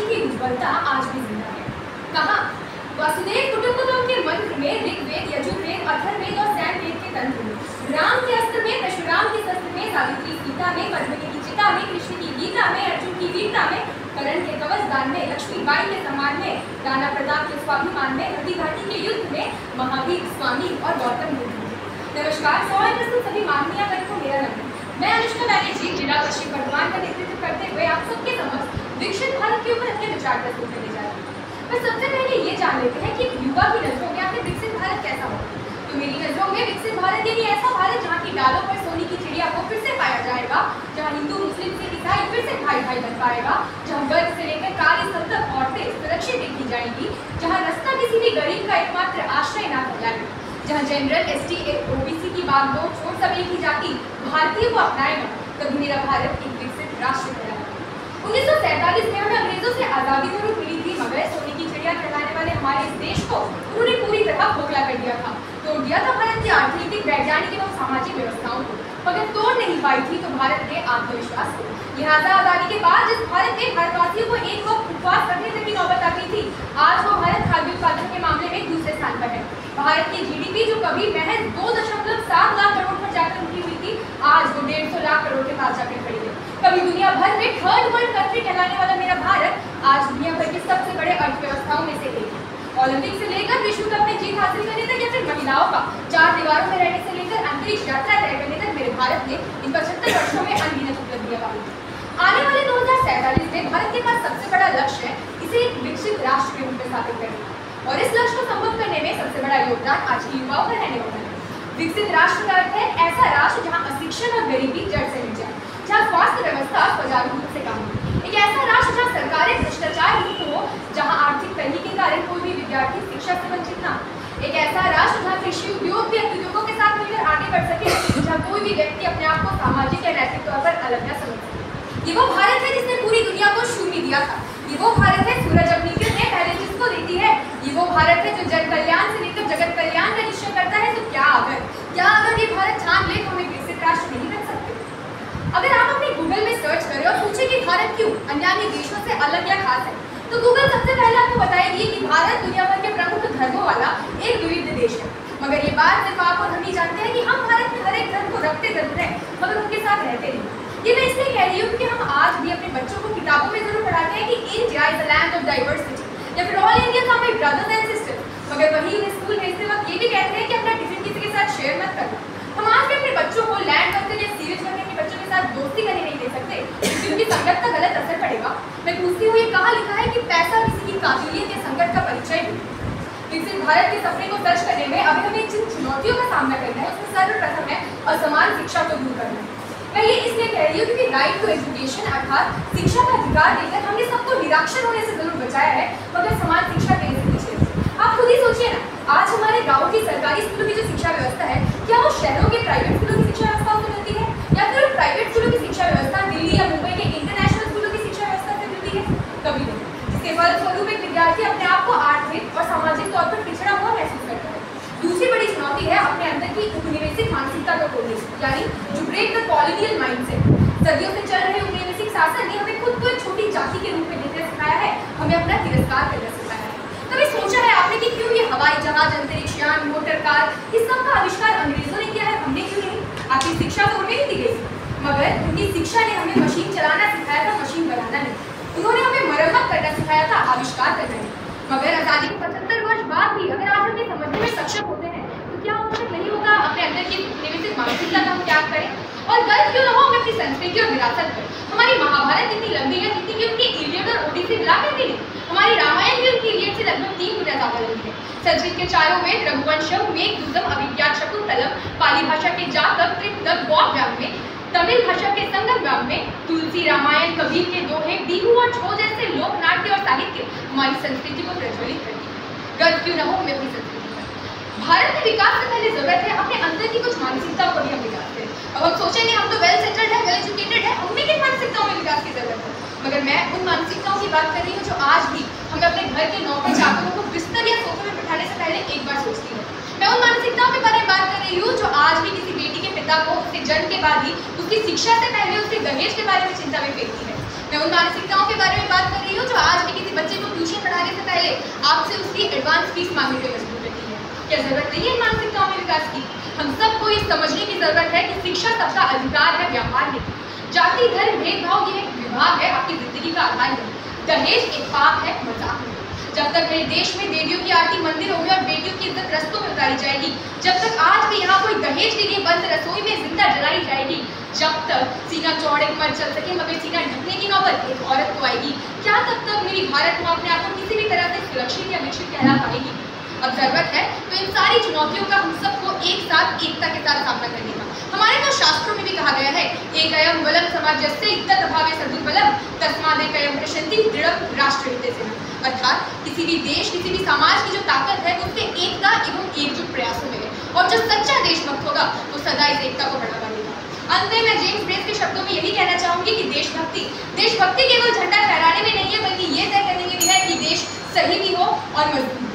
भारती की उज्ज्वलता आज भी जिंदा है। कहा वसुदेव कुटुंबकम के मंत्र में ऋग्वेद, यजुर्वेद, अथर्ववेद और सामवेद के तंत्र में, राम के अस्त्र में, परशुराम के शस्त्र में, सावित्री सीता में, पद्मिनी की चिता में, कृष्ण की गीता में, अर्जुन की वीरता में, कर्ण के कवच दान में, लक्ष्मीबाई के सम्मान में, राणा प्रताप के स्वाभिमान में, हल्दी घाटी के युद्ध में, महावीर स्वामी और गौतम बुद्ध में। नमस्कार, सभी माननीय को मेरा नमन। मैं अनुष्का बैनर्जी जिला पश्चिम बर्धमान का नेतृत्व करते हुए आप सबके समक्ष विकसित भारत के ऊपर अपने विचार प्रस्तुत करने जा रही हूँ। पर सबसे पहले ये जान लेते हैं कि युवा की नजरों में आखिर विकसित भारत कैसा हो। तो मेरी नजरों में विकसित भारत यानी ऐसा भारत जहाँ की डालों पर सोने की चिड़िया को फिर से पाया जाएगा, जहाँ हिंदू, मुस्लिम, सिख, ईसाई फिर से भाई भाई बन पाएगा, जहाँ गर्भ से लेकर कार्यस्थल तक औरतें सुरक्षित देखी जाएंगी, जहाँ रास्ता किसी भी गरीब का एकमात्र आश्रय न हो जाएगा, जहाँ जनरल, एसटी, ओबीसी की बागडोर छोड़ सब एक ही जाति भारतीय को अपनाएगा, तभी मेरा भारत एक विकसित राष्ट्र कहलाएगा। 1947 में हमें अंग्रेजों से आजादी जरूर मिली थी, मगर सोने की चिड़िया कहलाने वाले हमारे इस देश को उन्होंने पूरी तरह खोखला कर दिया था, तोड़ दिया था भारत की आर्थिक, वैज्ञानिक एवं सामाजिक व्यवस्थाओं को, मगर तोड़ नहीं पाई थी तो भारत के आत्मविश्वास को। लिहाजा आजादी के बाद जिस भारत के भारतवासियों को एक वक्त उपवास रखने तक की नौबत आ गई थी, आज वो भारत खाद्य उत्पादन के मामले में दूसरे स्थान पर है। भारत की जीडीपी जो कभी महज 2.7 लाख करोड़ पर जाकर रुकी हुई थी, आज वो 150 लाख करोड़ के पास जाकर खड़ी है। कभी दुनिया भर में थर्ड वर्ल्ड कंट्री कहलाने वाला मेरा भारत आज दुनिया भर के सबसे बड़े अर्थव्यवस्थाओं में से एक है। ओलंपिक से लेकर विश्व कप में जीत हासिल करने तक या फिर महिलाओं का 4 दीवारों में रहने से लेकर अंतरिक्ष यात्रा तय करने तक मेरे भारत ने इन 75 वर्षों में अनगिनत उपलब्धियां पाई। आने वाले 2047 में भारत के पास सबसे बड़ा लक्ष्य है इसे एक विकसित राष्ट्र के रूप में स्थापित करना, और इस लक्ष्य को संभव करने में सबसे बड़ा योगदान आज की युवाओं का रहने वाला है। विकसित राष्ट्र का अर्थ है ऐसा राष्ट्र जहाँ अशिक्षण और गरीबी जड़ से मिट जाए, जहाँ स्वास्थ्य व्यवस्था सुचारू रूप से काम हो, एक ऐसा राष्ट्र जहाँ सरकारें भ्रष्टाचार मुक्त हो, जहाँ आर्थिक तंगी के कारण कोई भी विद्यार्थी शिक्षा से वंचित ना, एक ऐसा राष्ट्र जहाँ कृषि उद्योग भी उद्योगों के साथ मिलकर आगे बढ़ सके, जहाँ कोई भी व्यक्ति अपने आप को सामाजिक या नैतिक तौर पर अलग न समझ सके। ये वो भारत है जिसने पूरी दुनिया को शून्य दिया था, ये वो भारत है सूरज अपनी किरणें पहले जिसको देती है, ये वो भारत है जो जन कल्याण से लेकर जगत कल्याण का निश्चय करता है। तो क्या अगर ये भारत ठान ले तो हमें विकसित राष्ट्र नहीं बन सकते? अगर आप अपने गूगल में सर्च करें और पूछे कि भारत क्यों अन्य देशों से अलग या खास है, तो गूगल सबसे पहले आपको बताएगी कि भारत दुनिया भर के प्रमुख धर्मों वाला एक विविध देश है। मगर ये बात सिर्फ आप और हम ही जानते हैं कि हम भारत में हर एक धर्म को रखते जरूर हैं, मगर उनके साथ रहते नहीं। ये मैं इसलिए कह रही हूँ कि हम आज भी अपने बच्चों को किताबों में जरूर पढ़ाते हैं कि India is a land of diversity या फिर all Indians are my brothers and sisters, मगर वही स्कूल भेजते वक्त ये भी कहते हैं कि अपना टिफिन किसी के साथ शेयर मत करना। हम आज भी अपने बच्चों को लैंड वर्कर या सीरीज वर्कर के बच्चों के साथ दोस्ती करने नहीं दे सकते क्योंकि उनकी संगत का गलत असर पड़ेगा। मैं पूछती हूँ, ये कहाँ लिखा है कि पैसा किसी की काबिलियत या संगत का परिचय है? विकसित भारत के सपने को सच करने में अभी हमें जिन चुनौतियों का सामना करना है उसमें सर्वप्रथम है असमान शिक्षा को दूर करना है। मैं ये इसलिए कह रही हूँ क्योंकि राइट टू एजुकेशन अर्थात शिक्षा का अधिकार देकर हमने सबको निराक्षर होने से जरूर बचाया है, मगर समान शिक्षा देने से पीछे। आप खुद ही सोचिए ना, आज हमारे गाँव की सरकारी स्कूलों की जो शिक्षा व्यवस्था है, क्या वो शहरों के प्राइवेट स्कूलों की शिक्षा व्यवस्था से मिलती है, या फिर प्राइवेट स्कूलों की शिक्षा व्यवस्था दिल्ली या मुंबई के इंटरनेशनल स्कूलों की शिक्षा व्यवस्था से मिलती है? कभी नहीं। जिसके फलस्वरूप एक विद्यार्थी अपने आप को आर्थिक और सामाजिक तौर पर पिछड़ा हुआ महसूस करता है। दूसरी बड़ी चुनौती है अपने अंदर की उपनिवेशिक मानसिकता को तोड़ने, यानी to break the colonial mindset. सदियों से चल रहे उपनिवेशिक शासन ने हमें खुद को एक छोटी जाति के रूप में देखना सिखाया है, हमें अपना तिरस्कार करना सिखाया है। कभी सोचा है आपने कि क्यों ये हवाई जहाज, अंतरिक्ष यान, मोटर कार, इस सब का आविष्कार अंग्रेजों ने किया है, हमने क्यों नहीं? आपकी शिक्षा तो हमें नहीं दी गई, मगर उनकी शिक्षा ने हमें मशीन चलाना सिखाया था, मशीन बनाना नहीं। उन्होंने हमें मरम्मत करना सिखाया था, आविष्कार करना नहीं। मगर आज़ादी के 75 वर्ष बाद भी अगर आज हम ये समझने में सक्षम होते हैं तो क्या आवश्यक नहीं होगा अपने अंदर की उपनिवेशिक मानसिकता का हम त्याग करें? और गर्व क्यों न हो हम अपनी संस्कृति और विरासत पर? हमारी महाभारत इतनी लंबी है जितनी कि उनकी इलियड और ओडिसी मिला कर भी नहीं। हमारी रामायण भी उनकी इलियड से लगभग 3 गुना ज्यादा लंबी है। संस्कृत के चारों वेद रघुवंशम, मेघदूतम, अभिज्ञा, शकुंतलम, पाली भाषा के जातक, त्रिपिटक, बौद्ध व्याम में, तमिल भाषा के संगम व्याम में तुलसी, रामायण, कबीर के दोहे, बिहू और छो जैसे लोक नाट्य और साहित्य हमारी संस्कृति को प्रज्वलित करती है। गर्व क्यों न हो हमें अपनी संस्कृति पर? भारत में विकास से पहले जरूरत है अपने अंदर की कुछ मानसिकताओं को भी हम विकास करें। अब हम सोचेंगे हम तो वेल सेटल्ड है, वेल एजुकेटेड है, हमें किन मानसिकताओं में विकास की जरूरत है? मगर मैं उन मानसिकताओं की बात कर रही हूँ जो आज भी हमें अपने घर के नौकर चाकरों को बिस्तर या सोफे में बिठाने से पहले एक बार सोचती है। मैं उन मानसिकताओं के बारे में बात कर रही हूँ जो आज भी किसी बेटी के पिता को उसके जन्म के बाद ही उसकी शिक्षा से पहले उसके दहेज के बारे में चिंता में फेंकती है। मैं उन मानसिकताओं के बारे में बात कर रही हूँ जो आज भी क्या जरूरत नहीं है इन मानसिकताओं में विकास की? हम सबको ये समझने की जरूरत है कि शिक्षा सबका अधिकार है, व्यापार नहीं। जाति धर्म भेदभाव ये एक विभाग है, आपकी जिंदगी का आधार नहीं। दहेज एक पाप है, मजाक नहीं। जब तक मेरे देश में देवियों की आरती मंदिरों में और बेटियों की इज्जत रस्तों में उतारी जाएगी, जब तक आज भी यहाँ कोई दहेज के लिए बंद रसोई में जिंदा जलाई जाएगी, जब तक सीना चौड़े पर चल सके मगर सीना ढकने की नौबत एक औरत को आएगी, क्या तब तक मेरी भारत माँ अपने आप को किसी भी तरह से सुरक्षित या विकसित कहला पाएगी? अब जरूरत है तो इन सारी चुनौतियों का हम सबको एक साथ एकता के साथ सामना करने का। हमारे तो शास्त्रों में भी कहा गया है, एकयम बलम समाजस्य इत्तत भावे सदुर्बलम तस्मादेकयम प्रशन्ति दृढ़ राष्ट्रहिते सेना। अर्थात किसी भी देश, किसी भी समाज की जो ताकत है उसके एकता एवं एकजुट प्रयासों में है, और जो सच्चा देशभक्त होगा वो सदा इस एकता को बढ़ावा देगा। अंत में मैं जेम्स ब्रेस के शब्दों में यही कहना चाहूंगी कि देशभक्ति केवल झंडा फहराने में नहीं है, बल्कि ये तय करने में भी है कि देश सही भी हो और मजबूत।